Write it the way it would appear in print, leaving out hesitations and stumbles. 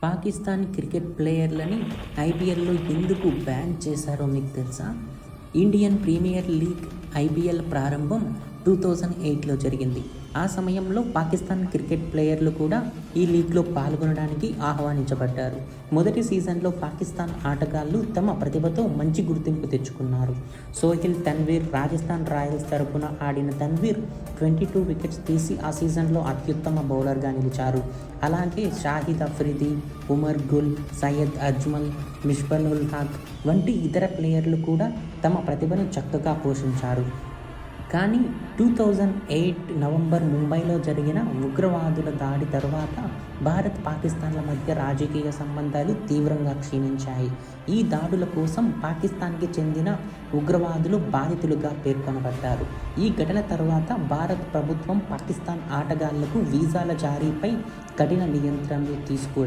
Pakistan cricket ప్లేయర్లని ఐపీఎల్‌లో ఎందుకు ban చేశారో మీకు తెలుసా? ఇండియన్ ప్రీమియర్ లీగ్ ఐపీఎల్ ప్రారంభం 2008లో జరిగింది. ఆ సమయంలో పాకిస్తాన్ క్రికెట్ ప్లేయర్లు కూడా ఈ లీగ్‌లో పాల్గొనడానికి ఆహ్వానించబడ్డారు. మొదటి సీజన్‌లో పాకిస్తాన్ ఆటగాళ్లు తమ ప్రతిభతో మంచి గుర్తింపు తెచ్చుకున్నారు. సోహిల్ తన్వీర్ రాజస్థాన్ రాయల్స్ తరపున ఆడిన తన్వీర్ 22 వికెట్స్ తీసి ఆ సీజన్లో అత్యుత్తమ బౌలర్గా నిలిచారు. అలాగే షాహిద్ అఫ్రిది, ఉమర్ గుల్, సయ్యద్ అజ్మల్, మిస్బల్-ఉల్ హక్ వంటి ఇతర ప్లేయర్లు కూడా తమ ప్రతిభను చక్కగా పోషించారు. కానీ 2008 నవంబర్ ముంబైలో జరిగిన ఉగ్రవాదుల దాడి తర్వాత భారత్, పాకిస్తాన్ల మధ్య రాజకీయ సంబంధాలు తీవ్రంగా క్షీణించాయి. ఈ దాడుల కోసం పాకిస్తాన్కి చెందిన ఉగ్రవాదులు బాధితులుగా పేర్కొనబడ్డారు. ఈ ఘటన తర్వాత భారత ప్రభుత్వం పాకిస్తాన్ ఆటగాళ్లకు వీసాల జారీపై కఠిన నియంత్రణలు తీసుకువచ్చింది.